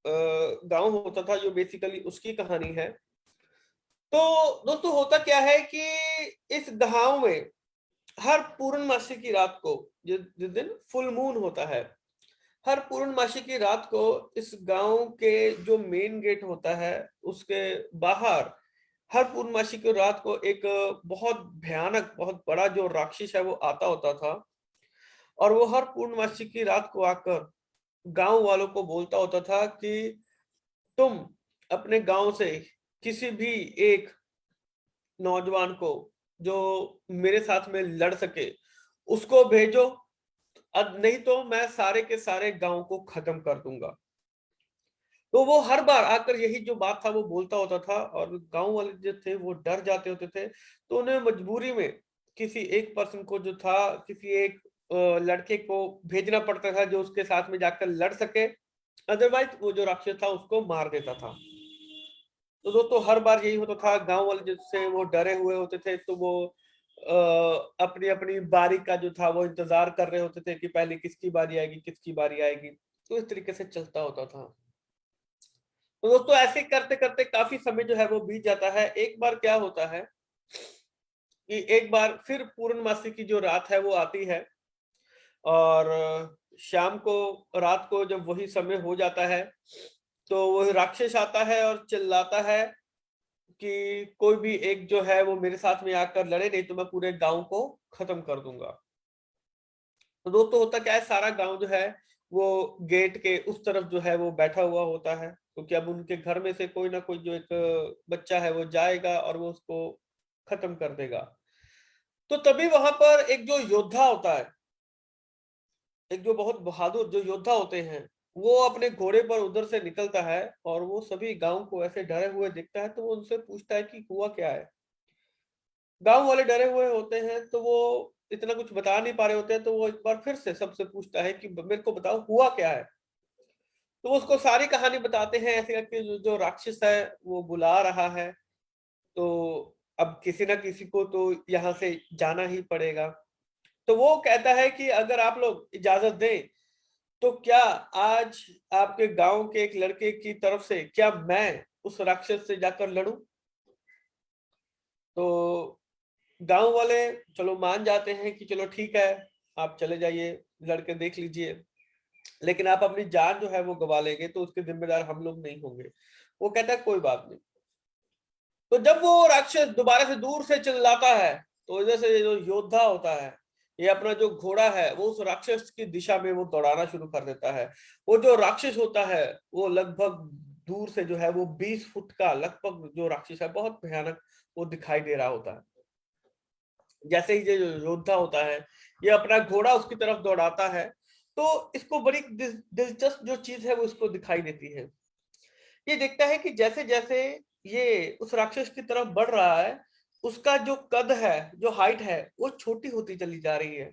गांव होता था, जो बेसिकली उसकी कहानी है। तो दोस्तों होता क्या है कि इस गांव में हर पूर्णमासी की रात को, जिस दिन फुल मून होता है, हर पूर्णमासी की रात को इस गांव के जो मेन गेट होता है उसके बाहर हर पूर्णमासी की रात को एक बहुत भयानक, बहुत बड़ा जो राक्षस है वो आता होता था। और वो हर पूर्णमासी की रात को आकर गांव वालों को बोलता होता था कि तुम अपने गांव से किसी भी एक नौजवान को जो मेरे साथ में लड़ सके उसको भेजो, अब नहीं तो मैं सारे के सारे गांव को खत्म कर दूंगा। तो वो हर बार आकर यही जो बात था वो बोलता होता था, और गांव वाले जो थे वो डर जाते होते थे। तो उन्हें मजबूरी में किसी एक पर्सन को जो था, किसी एक लड़के को भेजना पड़ता था जो उसके साथ में जाकर लड़ सके, अदरवाइज वो जो राक्षस था उसको मार देता था। तो दोस्तों हर बार यही होता था, गांव वाले जिससे वो डरे हुए होते थे, तो वो अपनी अपनी बारी का जो था वो इंतजार कर रहे होते थे कि पहले किसकी बारी आएगी, किसकी बारी आएगी। तो इस तरीके से चलता होता था। तो दोस्तों ऐसे करते करते काफी समय जो है वो बीत जाता है। एक बार क्या होता है कि एक बार फिर पूर्णमासी की जो रात है वो आती है, और शाम को, रात को जब वही समय हो जाता है, तो वही राक्षस आता है और चिल्लाता है कि कोई भी एक जो है वो मेरे साथ में आकर लड़े, नहीं तो मैं पूरे गांव को खत्म कर दूंगा। तो दोस्तों होता क्या है, सारा गांव जो है वो गेट के उस तरफ जो है वो बैठा हुआ होता है, क्योंकि अब उनके घर में से कोई ना कोई जो एक बच्चा है वो जाएगा और वो उसको खत्म कर देगा। तो तभी वहां पर एक जो योद्धा होता है, एक जो बहुत बहादुर जो योद्धा होते हैं, वो अपने घोड़े पर उधर से निकलता है, और वो सभी गांव को ऐसे डरे हुए दिखता है। तो वो उनसे पूछता है कि हुआ क्या है। गांव वाले डरे हुए होते हैं, तो वो इतना कुछ बता नहीं पा रहे होते हैं। तो वो एक बार फिर से सबसे पूछता है कि मेरे को बताओ हुआ क्या है। तो वो उसको सारी कहानी बताते हैं, ऐसे करके जो राक्षस है वो बुला रहा है। तो अब किसी ना किसी को तो यहाँ से जाना ही पड़ेगा। तो वो कहता है कि अगर आप लोग इजाजत दें तो क्या आज आपके गांव के एक लड़के की तरफ से क्या मैं उस राक्षस से जाकर लड़ूं। तो गांव वाले चलो मान जाते हैं कि चलो ठीक है, आप चले जाइए, लड़के देख लीजिए, लेकिन आप अपनी जान जो है वो गवा लेंगे तो उसके जिम्मेदार हम लोग नहीं होंगे। वो कहता है कोई बात नहीं। तो जब वो राक्षस दोबारा से दूर से चिल्लाता है, तो इधर से जो योद्धा होता है, ये अपना जो घोड़ा है वो उस राक्षस की दिशा में वो दौड़ाना शुरू कर देता है। वो जो राक्षस होता है वो लगभग दूर से जो है वो 20 फुट का लगभग जो राक्षस है, बहुत भयानक वो दिखाई दे रहा होता है। जैसे ही जो योद्धा होता है ये अपना घोड़ा उसकी तरफ दौड़ाता है, तो इसको बड़ी दिलचस्प जो चीज है वो इसको दिखाई देती है। ये देखता है कि जैसे जैसे ये उस राक्षस की तरफ बढ़ रहा है, उसका जो कद है, जो हाइट है, वो छोटी होती चली जा रही है,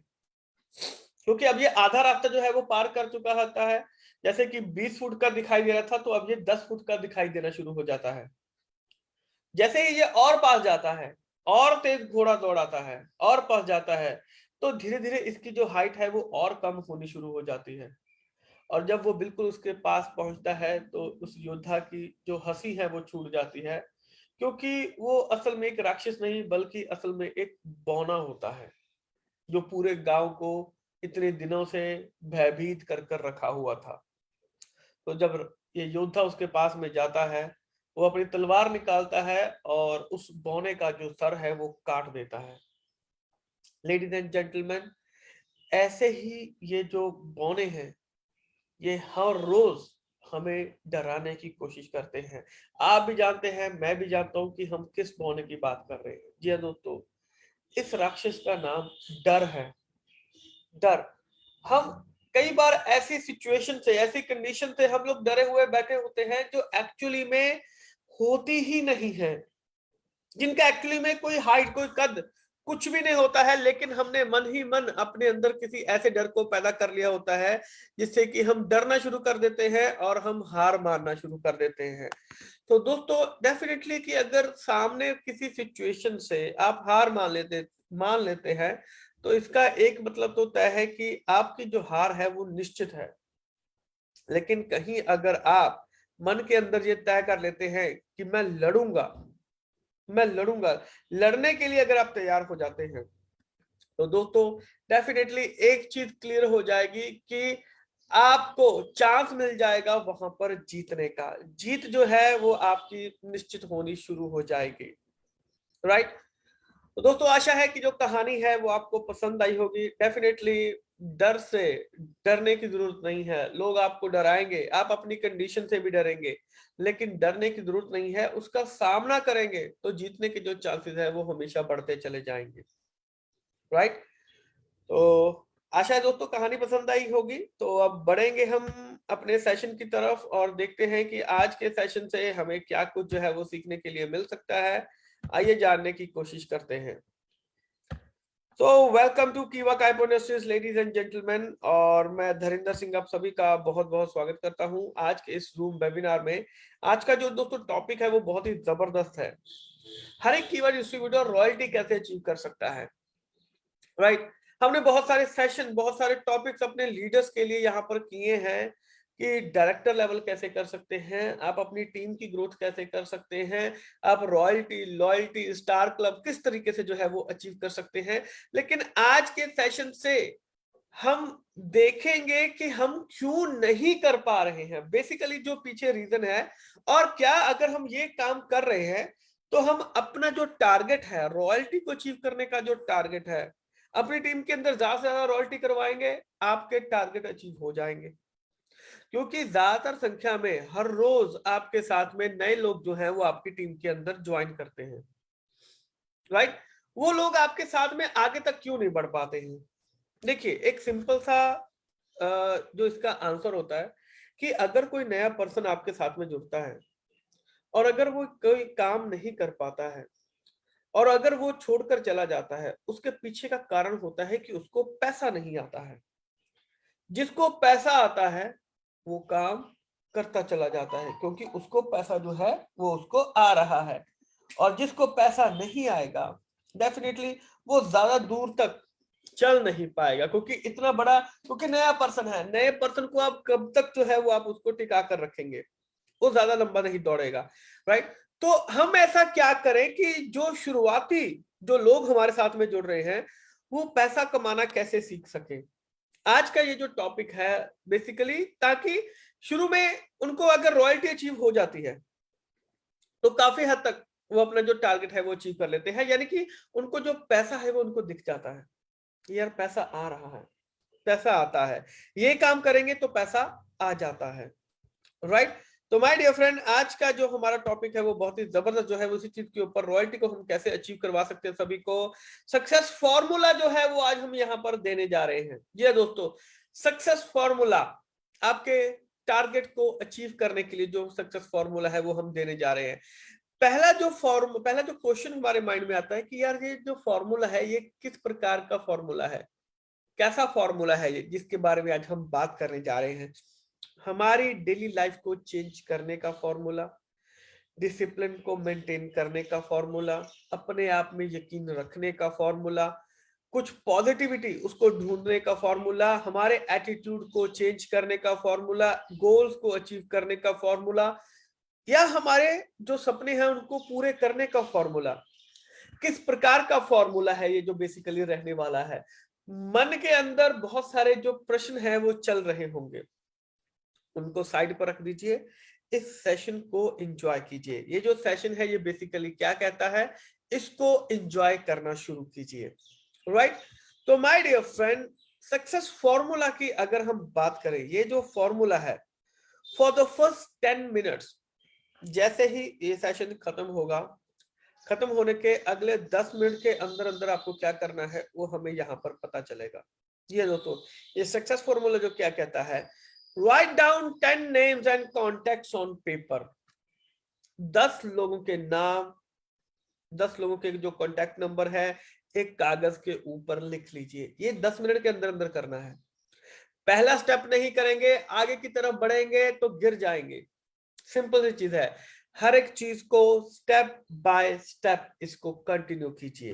क्योंकि अब ये आधा रास्ता जो है वो पार कर चुका होता है। जैसे कि 20 फुट का दिखाई दे रहा था, तो अब ये 10 फुट का दिखाई देना शुरू हो जाता है। जैसे ही ये और पास जाता है, और तेज घोड़ा दौड़ाता है, और पास जाता है, तो धीरे धीरे इसकी जो हाइट है वो और कम होनी शुरू हो जाती है। और जब वो बिल्कुल उसके पास पहुंचता है, तो उस योद्धा की जो हंसी है वो छूट जाती है, क्योंकि वो असल में एक राक्षस नहीं बल्कि असल में एक बौना होता है, जो पूरे गांव को इतने दिनों से भयभीत कर कर रखा हुआ था। तो जब ये योद्धा उसके पास में जाता है, वो अपनी तलवार निकालता है और उस बौने का जो सर है वो काट देता है। लेडीज एंड जेंटलमैन, ऐसे ही ये जो बौने हैं ये हर रोज हमें डराने की कोशिश करते हैं। आप भी जानते हैं, मैं भी जानता हूं कि हम किस बौने की बात कर रहे हैं। जी हाँ दोस्तों, इस राक्षस का नाम डर है। डर। हम कई बार ऐसी सिचुएशन से, ऐसी कंडीशन से हम लोग डरे हुए बैठे होते हैं जो एक्चुअली में होती ही नहीं है, जिनका एक्चुअली में कोई हाइट, कोई कद कुछ भी नहीं होता है, लेकिन हमने मन ही मन अपने अंदर किसी ऐसे डर को पैदा कर लिया होता है जिससे कि हम डरना शुरू कर देते हैं और हम हार मानना शुरू कर देते हैं। तो दोस्तों डेफिनेटली कि अगर सामने किसी सिचुएशन से आप हार मान लेते हैं, तो इसका एक मतलब तो तय है कि आपकी जो हार है वो निश्चित है। लेकिन कहीं अगर आप मन के अंदर ये तय कर लेते हैं कि मैं लड़ूंगा, लड़ने के लिए अगर आप तैयार हो जाते हैं तो दोस्तों डेफिनेटली एक चीज क्लियर हो जाएगी कि आपको चांस मिल जाएगा वहां पर जीतने का। जीत जो है वो आपकी निश्चित होनी शुरू हो जाएगी, राइट। तो दोस्तों आशा है कि जो कहानी है वो आपको पसंद आई होगी। डेफिनेटली डर से डरने की जरूरत नहीं है। लोग आपको डराएंगे, आप अपनी कंडीशन से भी डरेंगे, लेकिन डरने की जरूरत नहीं है। उसका सामना करेंगे तो जीतने के जो चांसेस है वो हमेशा बढ़ते चले जाएंगे, राइट। तो आशा है दोस्तों कहानी पसंद आई होगी। तो अब बढ़ेंगे हम अपने सेशन की तरफ और देखते हैं कि आज के सेशन से हमें क्या कुछ जो है वो सीखने के लिए मिल सकता है। आइए जानने की कोशिश करते हैं। तो वेलकम टू कीवा काइपोनेसिस लेडीज एंड जेंटलमैन, और मैं धरिंदर सिंह आप सभी का बहुत बहुत स्वागत करता हूं आज के इस जूम वेबिनार में। आज का जो दोस्तों टॉपिक है वो बहुत ही जबरदस्त है। हर एक कीवा डिस्ट्रीब्यूटर रॉयल्टी कैसे अचीव कर सकता है, राइट। हमने बहुत सारे सेशन, बहुत सारे टॉपिक्स अपने लीडर्स के लिए यहाँ पर किए हैं कि डायरेक्टर लेवल कैसे कर सकते हैं, आप अपनी टीम की ग्रोथ कैसे कर सकते हैं, आप रॉयल्टी, लॉयल्टी, स्टार क्लब किस तरीके से जो है वो अचीव कर सकते हैं। लेकिन आज के सेशन से हम देखेंगे कि हम क्यों नहीं कर पा रहे हैं, बेसिकली जो पीछे रीजन है, और क्या अगर हम ये काम कर रहे हैं तो हम अपना जो टारगेट है रॉयल्टी को अचीव करने का, जो टारगेट है अपनी टीम के अंदर ज्यादा से ज्यादा रॉयल्टी करवाएंगे, आपके टारगेट अचीव हो जाएंगे। क्योंकि ज्यादातर संख्या में हर रोज आपके साथ में नए लोग जो हैं वो आपकी टीम के अंदर ज्वाइन करते हैं, राइट। वो लोग आपके साथ में आगे तक क्यों नहीं बढ़ पाते हैं? देखिए एक सिंपल सा जो इसका आंसर होता है कि अगर कोई नया पर्सन आपके साथ में जुड़ता है और अगर वो कोई काम नहीं कर पाता है और अगर वो छोड़कर चला जाता है, उसके पीछे का कारण होता है कि उसको पैसा नहीं आता है। जिसको पैसा आता है वो काम करता चला जाता है क्योंकि उसको पैसा जो है वो उसको आ रहा है। और जिसको पैसा नहीं आएगा डेफिनेटली वो ज्यादा दूर तक चल नहीं पाएगा, क्योंकि इतना बड़ा, क्योंकि नया पर्सन है, नए पर्सन को आप कब तक जो है वो आप उसको टिका कर रखेंगे, वो ज्यादा लंबा नहीं दौड़ेगा, राइट। तो हम ऐसा क्या करें कि जो शुरुआती जो लोग हमारे साथ में जुड़ रहे हैं वो पैसा कमाना कैसे सीख सके। आज का ये जो टॉपिक है बेसिकली, ताकि शुरू में उनको अगर रॉयल्टी अचीव हो जाती है तो काफी हद तक वो अपना जो टारगेट है वो अचीव कर लेते हैं, यानी कि उनको जो पैसा है वो उनको दिख जाता है, यार पैसा आ रहा है, पैसा आता है, ये काम करेंगे तो पैसा आ जाता है, राइट। तो माय डियर फ्रेंड, आज का जो हमारा टॉपिक है वो बहुत ही जबरदस्त जो है उसी चीज के ऊपर, रॉयल्टी को हम कैसे अचीव करवा सकते हैं सभी को, सक्सेस फॉर्मूला जो है वो आज हम यहाँ पर देने जा रहे हैं। जी हाँ दोस्तों, सक्सेस फॉर्मूला, आपके टारगेट को अचीव करने के लिए जो सक्सेस फॉर्मूला है वो हम देने जा रहे हैं। पहला जो क्वेश्चन हमारे माइंड में आता है कि यार ये जो फॉर्मूला है ये किस प्रकार का फॉर्मूला है, कैसा फॉर्मूला है ये, जिसके बारे में आज हम बात करने जा रहे हैं। हमारी डेली लाइफ को चेंज करने का फॉर्मूला, डिसिप्लिन को मेंटेन करने का फॉर्मूला, अपने आप में यकीन रखने का फॉर्मूला, कुछ पॉजिटिविटी उसको ढूंढने का फॉर्मूला, हमारे एटीट्यूड को चेंज करने का फॉर्मूला, गोल्स को अचीव करने का फॉर्मूला, या हमारे जो सपने हैं उनको पूरे करने का फॉर्मूला। किस प्रकार का फॉर्मूला है ये जो बेसिकली रहने वाला है। मन के अंदर बहुत सारे जो प्रश्न हैं वो चल रहे होंगे, उनको साइड पर रख दीजिए, इस सेशन को एंजॉय कीजिए। ये जो सेशन है ये बेसिकली क्या कहता है, इसको एंजॉय करना शुरू कीजिए, राइट। तो my dear friend, success formula की अगर हम बात करें, ये जो फॉर्मूला है, फॉर द फर्स्ट 10 मिनट्स, जैसे ही ये सेशन खत्म होगा, खत्म होने के अगले 10 मिनट के अंदर अंदर आपको क्या करना है वो हमें यहाँ पर पता चलेगा। ये दोस्तों, ये सक्सेस फॉर्मूला जो क्या कहता है, right down 10 names and contacts on paper. 10 लोगों के नाम, 10 लोगों के जो कॉन्टेक्ट नंबर है एक कागज के ऊपर लिख लीजिए। ये 10 मिनट के अंदर अंदर करना है। पहला स्टेप नहीं करेंगे, आगे की तरफ बढ़ेंगे तो गिर जाएंगे। सिंपल सी चीज है, हर एक चीज को स्टेप बाय स्टेप इसको कंटिन्यू कीजिए,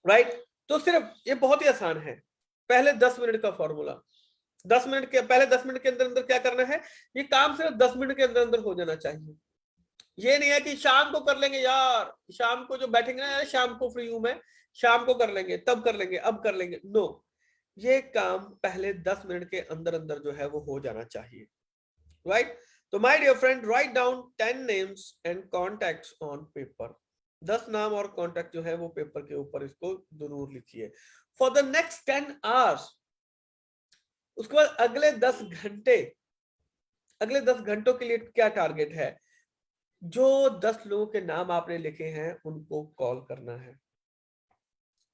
राइट। तो सिर्फ ये बहुत ही आसान है, पहले 10 मिनट का फॉर्मूला, 10 मिनट के पहले 10 मिनट के अंदर अंदर क्या करना है, ये काम सिर्फ 10 मिनट के अंदर अंदर हो जाना चाहिए। ये नहीं है कि शाम को कर लेंगे यार, शाम को जो बैठेंगे ना यार, शाम को फ्री हूं मैं, शाम को कर लेंगे, तब कर लेंगे, अब कर लेंगे, नो। ये काम पहले 10 मिनट के अंदर अंदर जो है वो हो जाना चाहिए, राइट। तो my dear friend, right down 10 names and contacts on paper. 10 नाम और कॉन्टैक्ट जो है वो पेपर के ऊपर इसको जरूर लिखिए फॉर द नेक्स्ट 10 आवर्स। उसके बाद अगले 10 घंटे, अगले 10 घंटों के लिए क्या टारगेट है, जो 10 लोगों के नाम आपने लिखे हैं उनको कॉल करना है।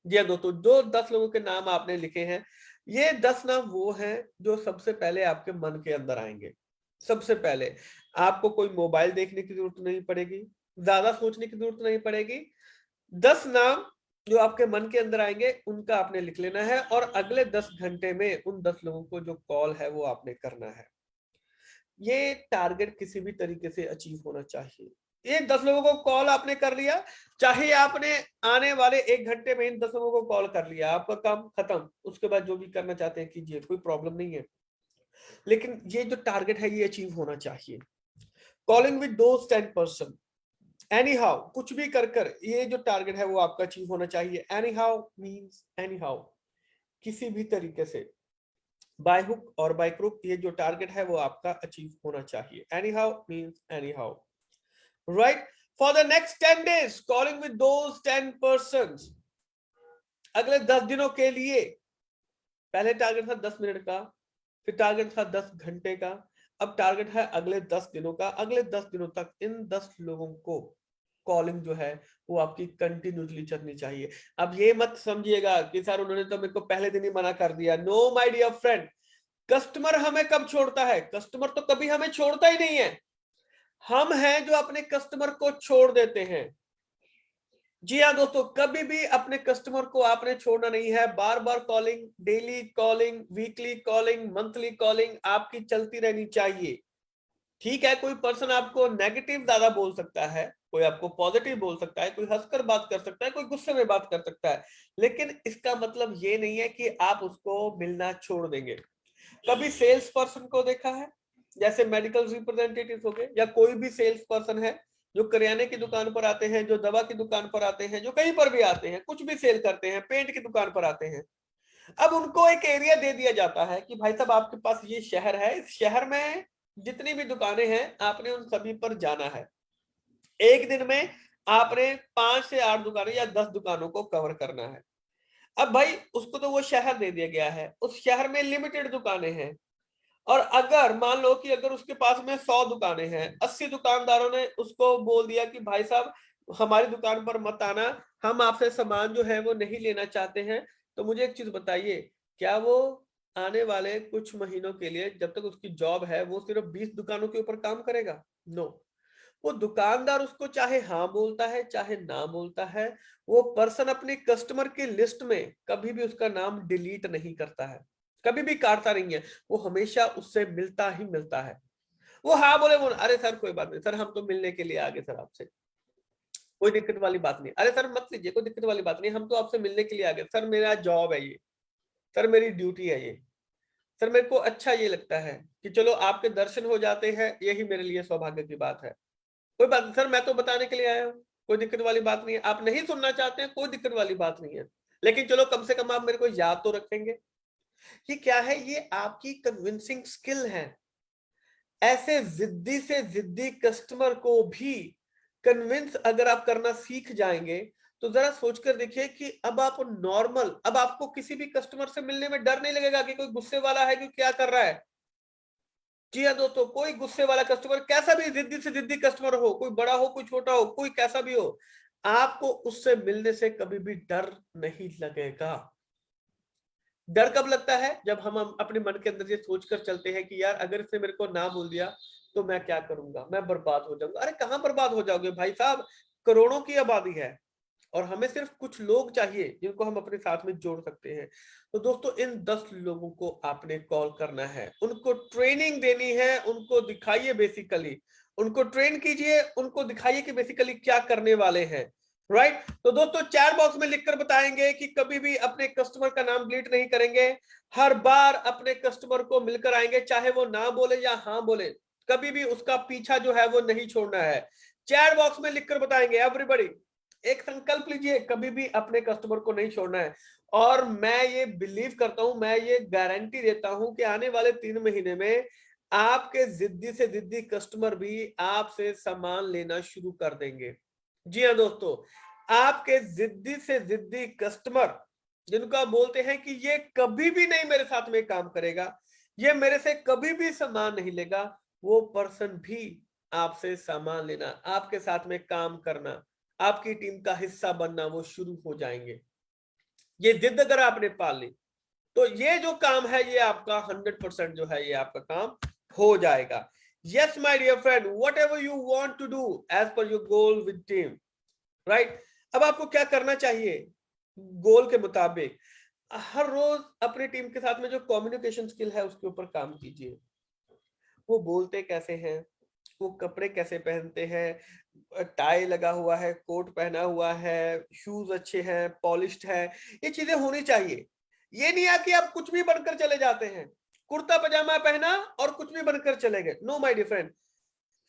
जी हाँ दोस्तों, जो 10 लोगों के नाम आपने लिखे हैं, ये 10 नाम वो हैं जो सबसे पहले आपके मन के अंदर आएंगे। सबसे पहले आपको कोई मोबाइल देखने की जरूरत नहीं पड़ेगी, ज्यादा सोचने की जरूरत नहीं पड़ेगी। 10 नाम जो आपके मन के अंदर आएंगे उनका आपने लिख लेना है, और अगले 10 घंटे में उन 10 लोगों को जो कॉल है वो आपने करना है। ये टारगेट किसी भी तरीके से अचीव होना चाहिए। ये 10 लोगों को कॉल आपने कर लिया, चाहे आपने आने वाले 1 घंटे में इन 10 लोगों को कॉल कर लिया, आपका काम खत्म। उसके बाद जो भी करना चाहते हैं कीजिए, कोई प्रॉब्लम नहीं है, लेकिन ये जो टारगेट है ये अचीव होना चाहिए। Calling with those 10 person, any how, कुछ भी कर कर ये जो टारगेट है वो आपका अचीव होना चाहिए। Any how means any how, किसी भी तरीके से, बाय हुक और बाय क्रुक, ये जो टारगेट है वो आपका अचीव होना चाहिए। Any how means any how, right. For the next 10 days calling with those 10 persons, अगले 10 दिनों के लिए। पहले टारगेट था 10 मिनट का, फिर टारगेट था 10 घंटे का, अब टारगेट है अगले 10 दिनों का। अगले 10 दिनों तक इन 10 लोगों को कॉलिंग जो है वो आपकी कंटिन्यूसली चलनी चाहिए। अब ये मत समझिएगा कि सर उन्होंने तो मेरे को पहले दिन ही मना कर दिया। No my dear friend, customer हमें कब छोड़ता है? कस्टमर तो कभी हमें छोड़ता ही नहीं है, हम हैं जो अपने कस्टमर को छोड़ देते हैं। जी हाँ दोस्तों, कभी भी अपने कस्टमर को आपने छोड़ना नहीं है। बार बार calling, daily calling, weekly calling, monthly calling आपकी चलती रहनी चाहिए। ठीक है, कोई पर्सन आपको नेगेटिव ज्यादा बोल सकता है, कोई आपको पॉजिटिव बोल सकता है, कोई हंसकर बात कर सकता है, कोई गुस्से में बात कर सकता है, लेकिन इसका मतलब ये नहीं है कि आप उसको मिलना छोड़ देंगे। कभी सेल्स पर्सन को देखा है, जैसे मेडिकल रिप्रेजेंटेटिव हो गए, या कोई भी सेल्स पर्सन है जो करियाने की दुकान पर आते हैं, जो दवा की दुकान पर आते हैं, जो कहीं पर भी आते हैं, कुछ भी सेल करते हैं, पेंट की दुकान पर आते हैं। अब उनको एक एरिया दे दिया जाता है कि भाई साहब आपके पास ये शहर है, इस शहर में जितनी भी दुकानें हैं आपने उन सभी पर जाना है। एक दिन में आपने 5 से 8 दुकानें या 10 दुकानों को कवर करना है। अब भाई उसको तो वो शहर दे दिया गया है, उस शहर में लिमिटेड दुकानें हैं, और अगर मान लो कि अगर उसके पास में 100 दुकानें हैं, 80 दुकानदारों ने उसको बोल दिया कि भाई साहब हमारी दुकान पर मत आना, हम आपसे सामान जो है वो नहीं लेना चाहते हैं, तो मुझे एक चीज बताइए, क्या वो आने वाले कुछ महीनों के लिए, जब तक उसकी जॉब है, वो सिर्फ 20 दुकानों के ऊपर काम करेगा? नो। वो दुकानदार उसको चाहे हाँ बोलता है चाहे ना बोलता है, वो पर्सन अपने कस्टमर की लिस्ट में कभी भी उसका नाम डिलीट नहीं करता है, कभी भी काटता नहीं है, वो हमेशा उससे मिलता ही मिलता है। वो हाँ बोले, बोले अरे सर कोई बात नहीं सर, हम तो मिलने के लिए आ गए सर आपसे, कोई दिक्कत वाली बात नहीं, अरे सर मत लीजिए, कोई दिक्कत वाली बात नहीं, हम तो आपसे मिलने के लिए आ गए सर, मेरा जॉब है ये, सर मेरी ड्यूटी है ये, सर मेरे को अच्छा ये लगता है कि चलो आपके दर्शन हो जाते हैं, यही मेरे लिए सौभाग्य की बात है। कोई बात नहीं सर, मैं तो बताने के लिए आया हूँ, कोई दिक्कत वाली बात नहीं है। आप नहीं सुनना चाहते हैं, कोई दिक्कत वाली बात नहीं है, लेकिन चलो कम से कम आप मेरे को याद तो रखेंगे। ये क्या है? ये आपकी कन्विंसिंग स्किल है। ऐसे जिद्दी से जिद्दी कस्टमर को भी कन्विंस अगर आप करना सीख जाएंगे, तो जरा सोचकर देखिए कि अब आप नॉर्मल, अब आपको किसी भी कस्टमर से मिलने में डर नहीं लगेगा कि कोई गुस्से वाला है कि क्या कर रहा है। जी हाँ दोस्तों, कोई गुस्से वाला कस्टमर, कैसा भी जिद्दी से जिद्दी कस्टमर हो, कोई बड़ा हो कोई छोटा हो, कोई कैसा भी हो, आपको उससे मिलने से कभी भी डर नहीं लगेगा। डर कब लगता है? जब हम अपने मन के अंदर ये सोचकर चलते हैं कि यार अगर इसने मेरे को ना बोल दिया तो मैं क्या करूंगा, मैं बर्बाद हो जाऊंगा। अरे कहां बर्बाद हो जाओगे भाई साहब, करोड़ों की आबादी है, और हमें सिर्फ कुछ लोग चाहिए जिनको हम अपने साथ में जोड़ सकते हैं। तो दोस्तों इन 10 लोगों को आपने कॉल करना है, उनको ट्रेनिंग देनी है, उनको दिखाइए बेसिकली, उनको ट्रेन कीजिए, उनको दिखाइए कि बेसिकली क्या करने वाले हैं। राइट तो दोस्तों चैट बॉक्स में लिखकर बताएंगे कि कभी भी अपने कस्टमर का नाम डिलीट नहीं करेंगे, हर बार अपने कस्टमर को मिलकर आएंगे, चाहे वो ना बोले या हाँ बोले, कभी भी उसका पीछा जो है वो नहीं छोड़ना है। चैट बॉक्स में लिखकर बताएंगे एवरीबॉडी, एक संकल्प लीजिए, कभी भी अपने कस्टमर को नहीं छोड़ना है। और मैं ये बिलीव करता हूं, मैं ये गारंटी देता हूं कि आने वाले 3 महीने में आपके जिद्दी से जिद्दी कस्टमर भी आपसे सामान लेना शुरू कर देंगे। जी हाँ दोस्तों, आपके जिद्दी से जिद्दी कस्टमर जिनको आप बोलते हैं कि ये कभी भी नहीं मेरे साथ में काम करेगा, ये मेरे से कभी भी सामान नहीं लेगा, वो पर्सन भी आपसे सामान लेना, आपके साथ में काम करना, आपकी टीम का हिस्सा बनना वो शुरू हो जाएंगे। ये जिद अगर आपने पाल ली तो ये जो काम है ये आपका 100% जो है ये आपका काम हो जाएगा। Yes my dear friend, whatever you want to do as per your goal with team, right. अब आपको क्या करना चाहिए गोल के मुताबिक, हर रोज अपनी टीम के साथ में जो कम्युनिकेशन स्किल है उसके ऊपर काम कीजिए। वो बोलते कैसे हैं, वो कपड़े कैसे पहनते हैं, टाई लगा हुआ है, कोट पहना हुआ है, शूज अच्छे हैं, पॉलिश्ड है, ये चीजें होनी चाहिए। ये नहीं है कि आप कुछ भी बनकर चले जाते हैं, कुर्ता पजामा पहना और कुछ भी बनकर चले गए। No my dear friend,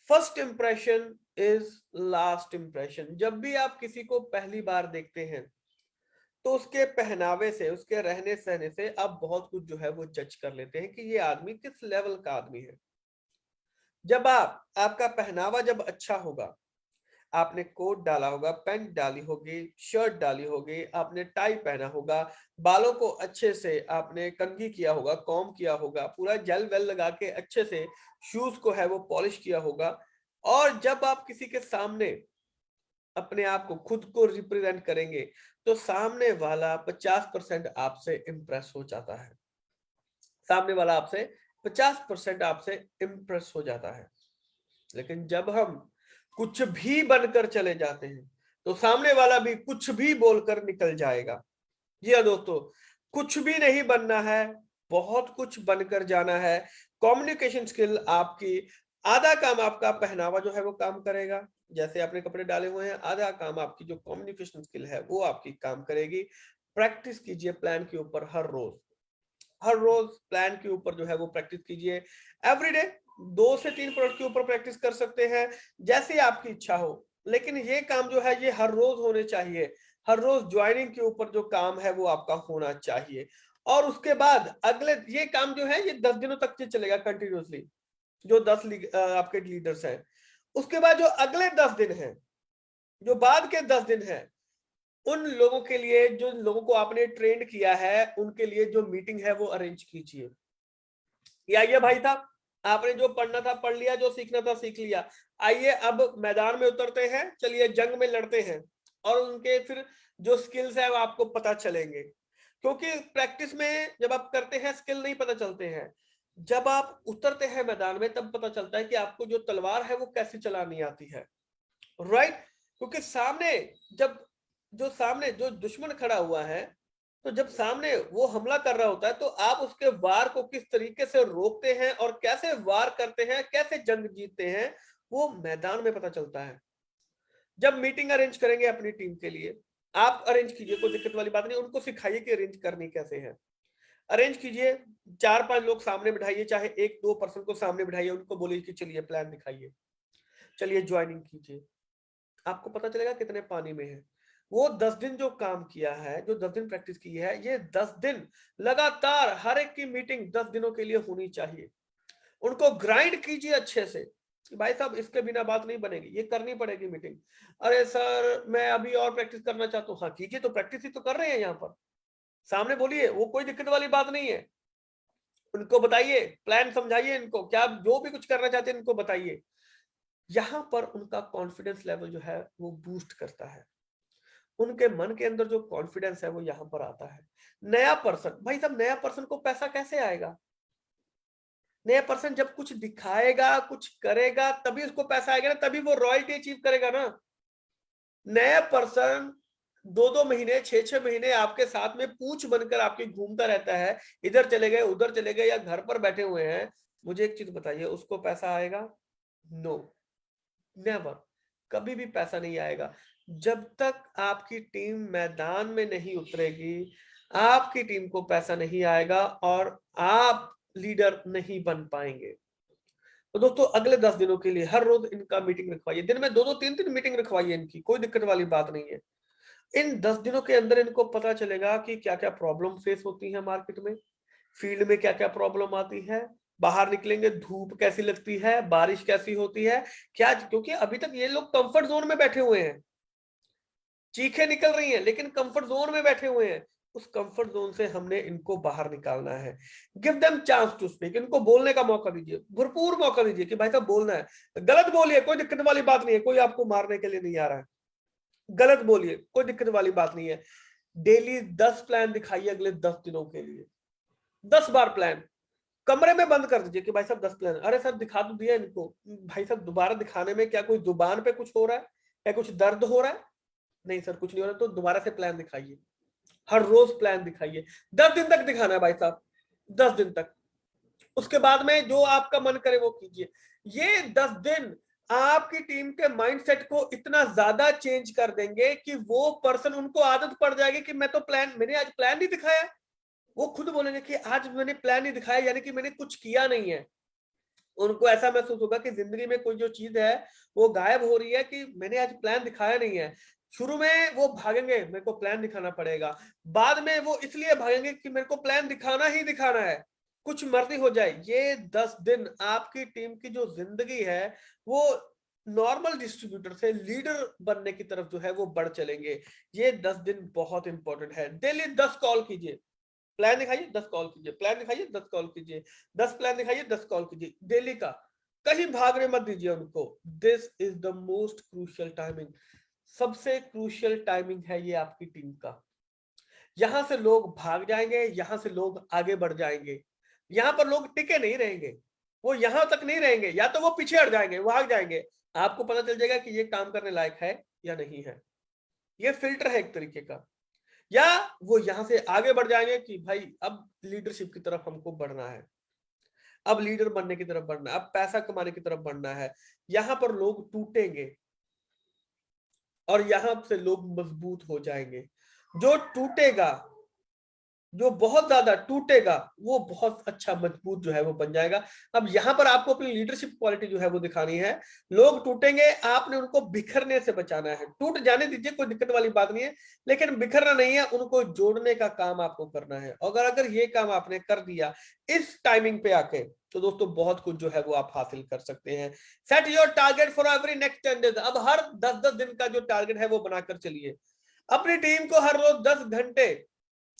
first impression is last impression. जब भी आप किसी को पहली बार देखते हैं तो उसके पहनावे से, उसके रहने सहने से आप बहुत कुछ जो है वो जज कर लेते हैं कि ये आदमी किस लेवल का आदमी है। जब आपका पहनावा जब अच्छा होगा, आपने कोट डाला होगा, पैंट डाली होगी, शर्ट डाली होगी, आपने टाई पहना होगा, बालों को अच्छे से आपने कंघी किया होगा, कॉम्ब किया होगा, पूरा जेल वेल लगा के अच्छे से शूज को है वो पॉलिश किया होगा, और जब आप किसी के सामने अपने आप को खुद को रिप्रेजेंट करेंगे तो सामने वाला 50% आपसे इंप्रेस हो जाता है। सामने वाला आपसे 50% आपसे इंप्रेस हो जाता है। लेकिन जब हम कुछ भी बनकर चले जाते हैं तो सामने वाला भी कुछ भी बोलकर निकल जाएगा। जी हाँ दोस्तों, कुछ भी नहीं बनना है, बहुत कुछ बनकर जाना है। कम्युनिकेशन स्किल आपकी, आधा काम आपका पहनावा जो है वो काम करेगा, जैसे आपने कपड़े डाले हुए हैं, आधा काम आपकी जो कम्युनिकेशन स्किल है वो आपकी काम करेगी। प्रैक्टिस कीजिए प्लान के ऊपर, हर रोज, हर रोज प्लान के ऊपर जो है वो प्रैक्टिस कीजिए। एवरीडे 2 से 3 प्रोडक्ट के ऊपर प्रैक्टिस कर सकते हैं, जैसे आपकी इच्छा हो, लेकिन ये काम जो है ये हर रोज होने चाहिए। हर रोज ज्वाइनिंग के ऊपर जो काम है वो आपका होना चाहिए। और उसके बाद अगले ये काम जो है ये 10 दिनों तक ये चलेगा कंटिन्यूसली, जो 10 आपके लीडर्स हैं। उसके बाद जो अगले 10 दिन हैं, जो बाद के 10 दिन हैं, उन लोगों के लिए, जो लोगों को आपने ट्रेंड किया है, उनके लिए जो मीटिंग है वो अरेंज कीजिए। या ये भाई साहब, आपने जो पढ़ना था पढ़ लिया, जो सीखना था सीख लिया, आइए अब मैदान में उतरते हैं, चलिए जंग में लड़ते हैं, और उनके फिर जो स्किल्स है वो आपको पता चलेंगे। क्योंकि प्रैक्टिस में जब आप करते हैं स्किल नहीं पता चलते हैं, जब आप उतरते हैं मैदान में तब पता चलता है कि आपको जो तलवार है वो कैसे चलानी आती है, राइट। क्योंकि सामने जब सामने जो दुश्मन खड़ा हुआ है, तो जब सामने वो हमला कर रहा होता है तो आप उसके वार को किस तरीके से रोकते हैं और कैसे वार करते हैं, कैसे जंग जीतते हैं, वो मैदान में पता चलता है। जब मीटिंग अरेंज करेंगे अपनी टीम के लिए, आप अरेंज कीजिए, कोई दिक्कत वाली बात नहीं, उनको सिखाइए कि अरेंज करनी कैसे है। अरेंज कीजिए, 4-5 लोग सामने बिठाइए, चाहे 1-2 पर्सन को सामने बिठाइए, उनको बोलिए कि चलिए प्लान दिखाइए, चलिए ज्वाइनिंग कीजिए। आपको पता चलेगा कितने पानी में है। वो 10 दिन जो काम किया है, जो 10 दिन प्रैक्टिस की है, ये 10 दिन लगातार हर एक की मीटिंग 10 दिनों के लिए होनी चाहिए। उनको ग्राइंड कीजिए अच्छे से कि भाई साहब इसके बिना बात नहीं बनेगी, ये करनी पड़ेगी मीटिंग। अरे सर मैं अभी और प्रैक्टिस करना चाहता हूँ, हाँ कीजिए, तो प्रैक्टिस ही तो कर रहे हैं यहाँ पर, सामने बोलिए, वो कोई दिक्कत वाली बात नहीं है। उनको बताइए, प्लान समझाइए इनको, क्या जो भी कुछ करना चाहते हैं इनको बताइए। यहाँ पर उनका कॉन्फिडेंस लेवल जो है वो बूस्ट करता है, उनके मन के अंदर जो कॉन्फिडेंस है वो यहां पर आता है। नया पर्सन, भाई साहब नया पर्सन को पैसा कैसे आएगा? नया पर्सन जब कुछ दिखाएगा, कुछ करेगा, तभी उसको पैसा आएगा ना, तभी वो रॉयल्टी अचीव करेगा ना। नया पर्सन 2-2 महीने, 6-6 महीने आपके साथ में पूंछ बनकर आपके घूमता रहता है, इधर चले गए उधर चले गए या घर पर बैठे हुए हैं, मुझे एक चीज बताइए, उसको पैसा आएगा? नो, नेवर, कभी भी पैसा नहीं आएगा। जब तक आपकी टीम मैदान में नहीं उतरेगी, आपकी टीम को पैसा नहीं आएगा और आप लीडर नहीं बन पाएंगे। तो दोस्तों अगले 10 दिनों के लिए हर रोज इनका मीटिंग रखवाइए, दिन में 2-2 3-3 मीटिंग रखवाइए इनकी, कोई दिक्कत वाली बात नहीं है। इन 10 दिनों के अंदर इनको पता चलेगा कि क्या क्या प्रॉब्लम फेस होती है मार्केट में, फील्ड में क्या क्या प्रॉब्लम आती है, बाहर निकलेंगे धूप कैसी लगती है, बारिश कैसी होती है, क्या, क्योंकि अभी तक ये लोग कंफर्ट जोन में बैठे हुए हैं, चीखें निकल रही हैं लेकिन कंफर्ट जोन में बैठे हुए हैं। उस कंफर्ट जोन से हमने इनको बाहर निकालना है। Give them chance to speak, इनको बोलने का मौका दीजिए, भरपूर मौका दीजिए कि भाई साहब बोलना है, गलत बोलिए, कोई दिक्कत वाली बात नहीं है, कोई आपको मारने के लिए नहीं आ रहा है, गलत बोलिए, कोई दिक्कत वाली बात नहीं है। डेली 10 प्लान दिखाइए अगले 10 दिनों के लिए, 10 बार प्लान, कमरे में बंद कर दीजिए कि भाई साहब 10 प्लान। अरे सर दिखा तो दिया इनको, भाई साहब दोबारा दिखाने में क्या कोई जुबान पे कुछ हो रहा है, या कुछ दर्द हो रहा है? नहीं सर कुछ नहीं हो रहा, तो दोबारा से प्लान दिखाइए, हर रोज प्लान दिखाइए, 10 दिन तक दिखाना है भाई साहब, 10 दिन तक। उसके बाद में जो आपका मन करे वो कीजिए। ये 10 दिन आपकी टीम के माइंडसेट को इतना ज्यादा चेंज कर देंगे कि वो पर्सन, उनको आदत पड़ जाएगी कि मैं तो प्लान, मैंने आज प्लान नहीं दिखाया, वो खुद बोलेंगे कि आज मैंने प्लान नहीं दिखाया, यानी कि मैंने कुछ किया नहीं है। उनको ऐसा महसूस होगा कि जिंदगी में कोई जो चीज है वो गायब हो रही है, कि मैंने आज प्लान दिखाया नहीं है। शुरू में वो भागेंगे मेरे को प्लान दिखाना पड़ेगा, बाद में वो इसलिए भागेंगे कि मेरे को प्लान दिखाना ही दिखाना है, कुछ मर्जी हो जाए। ये 10 दिन आपकी टीम की जो जिंदगी है वो नॉर्मल डिस्ट्रीब्यूटर से लीडर बनने की तरफ जो है वो बढ़ चलेंगे। ये 10 दिन बहुत इंपॉर्टेंट है। डेली 10 कॉल कीजिए, प्लान दिखाइए 10 कॉल कीजिए, प्लान दिखाइए 10 कॉल कीजिए, 10 प्लान दिखाइए 10 कॉल कीजिए डेली का। कहीं भागने मत दीजिए उनको। This is the most crucial timing, सबसे क्रूशियल टाइमिंग है ये आपकी टीम का। यहां से लोग भाग जाएंगे, यहां से लोग आगे बढ़ जाएंगे, यहां पर लोग टिके नहीं रहेंगे, वो यहां तक नहीं रहेंगे, या तो वो पीछे हट जाएंगे, भाग जाएंगे। आपको पता चल जाएगा कि ये काम करने लायक है या नहीं है। ये फिल्टर है एक तरीके का। या वो यहां से आगे बढ़ जाएंगे कि भाई अब लीडरशिप की तरफ हमको बढ़ना है, अब लीडर बनने की तरफ बढ़ना है, अब पैसा कमाने की तरफ बढ़ना है। यहां पर लोग टूटेंगे और यहां से लोग मजबूत हो जाएंगे। जो टूटेगा, जो बहुत ज्यादा टूटेगा, वो बहुत अच्छा मजबूत जो है वो बन जाएगा। अब यहां पर आपको अपनी लीडरशिप क्वालिटी जो है वो दिखानी है। लोग टूटेंगे, आपने उनको बिखरने से बचाना है। टूट जाने दीजिए, कोई दिक्कत वाली बात नहीं है, लेकिन बिखरना नहीं है, उनको जोड़ने का काम आपको करना है। अगर ये काम आपने कर दिया इस टाइमिंग पे आके, तो दोस्तों बहुत कुछ जो है वो आप हासिल कर सकते हैं। Set your target for every next 10 days. अब हर 10-10 दिन का जो टारगेट है वो बनाकर चलिए। अपनी टीम को हर रोज 10 घंटे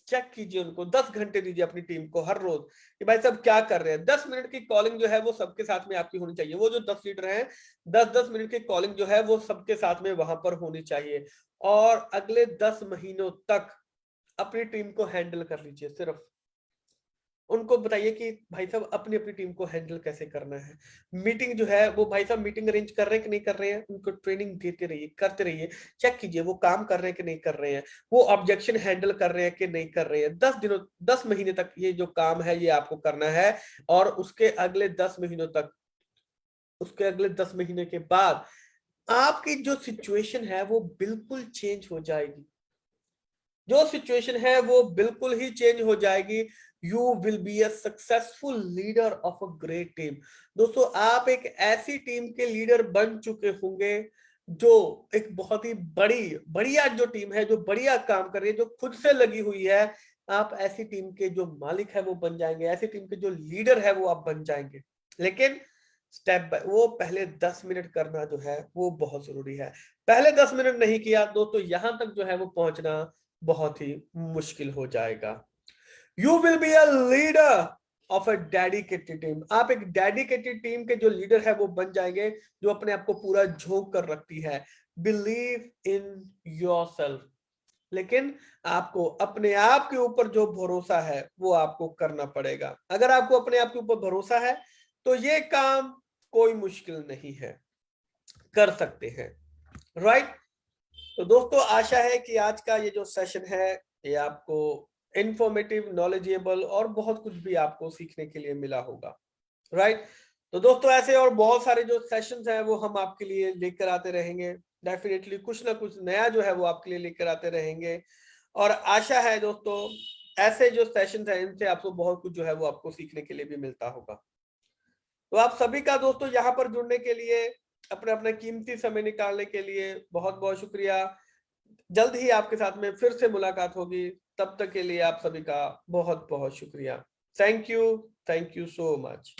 चेक कीजिए, उनको 10 घंटे दीजिए अपनी टीम को हर रोज कि भाई सब क्या कर रहे हैं। 10 मिनट की कॉलिंग जो है वो सबके साथ में आपकी होनी चाहिए। वो जो 10 लीडर हैं, 10-10 मिनट की कॉलिंग जो है वो सबके साथ में वहां पर होनी चाहिए। और अगले 10 महीनों तक अपनी टीम को हैंडल कर लीजिए। सिर्फ उनको बताइए कि भाई साहब अपनी अपनी टीम को हैंडल कैसे करना है। मीटिंग जो है वो भाई साहब मीटिंग अरेंज कर रहे हैं कि नहीं कर रहे हैं, उनको ट्रेनिंग देते रहिए, करते रहिए, चेक कीजिए वो काम कर रहे हैं कि नहीं कर रहे हैं, वो ऑब्जेक्शन हैंडल कर रहे हैं कि नहीं कर रहे हैं। 10 महीने तक ये जो काम है ये आपको करना है। और उसके अगले 10 महीने के बाद आपकी जो सिचुएशन है वो बिल्कुल चेंज हो जाएगी। जो सिचुएशन है वो बिल्कुल ही चेंज हो जाएगी। You will be a successful leader of a great team. दोस्तों आप एक ऐसी टीम के लीडर बन चुके होंगे जो एक बहुत ही बढ़िया जो टीम है, जो बढ़िया काम कर रही है, जो खुद से लगी हुई है। आप ऐसी टीम के जो मालिक है वो बन जाएंगे, ऐसी टीम के जो लीडर है वो आप बन जाएंगे। लेकिन स्टेप बाय, वो पहले 10 मिनट करना जो है वो बहुत जरूरी है। पहले 10 मिनट नहीं किया दोस्तों, यहां तक जो है वो पहुंचना बहुत ही मुश्किल हो जाएगा। You will be a leader of a dedicated team. आप एक डेडिकेटेड टीम के जो लीडर है वो बन जाएंगे, जो अपने आप को पूरा झोंक कर रखती है। Believe in yourself. लेकिन आपको अपने आप के ऊपर जो भरोसा है वो आपको करना पड़ेगा। अगर आपको अपने आप के ऊपर भरोसा है तो ये काम कोई मुश्किल नहीं है, कर सकते हैं। राइट। तो दोस्तों आशा है कि आज का ये जो सेशन है ये आपको इंफॉर्मेटिव, नॉलेजेबल और बहुत कुछ भी आपको सीखने के लिए मिला होगा। राइट। तो दोस्तों ऐसे और बहुत सारे जो सेशंस हैं वो हम आपके लिए लेकर आते रहेंगे। डेफिनेटली कुछ ना कुछ नया जो है वो आपके लिए लेकर आते रहेंगे। और आशा है दोस्तों ऐसे जो सेशन है इनसे आपको बहुत कुछ जो है वो आपको सीखने के लिए भी मिलता होगा। तो आप सभी का दोस्तों यहाँ पर जुड़ने के लिए, अपने अपने कीमती समय निकालने के लिए बहुत बहुत शुक्रिया। जल्द ही आपके साथ में फिर से मुलाकात होगी, तब तक के लिए आप सभी का बहुत बहुत शुक्रिया। Thank you so much.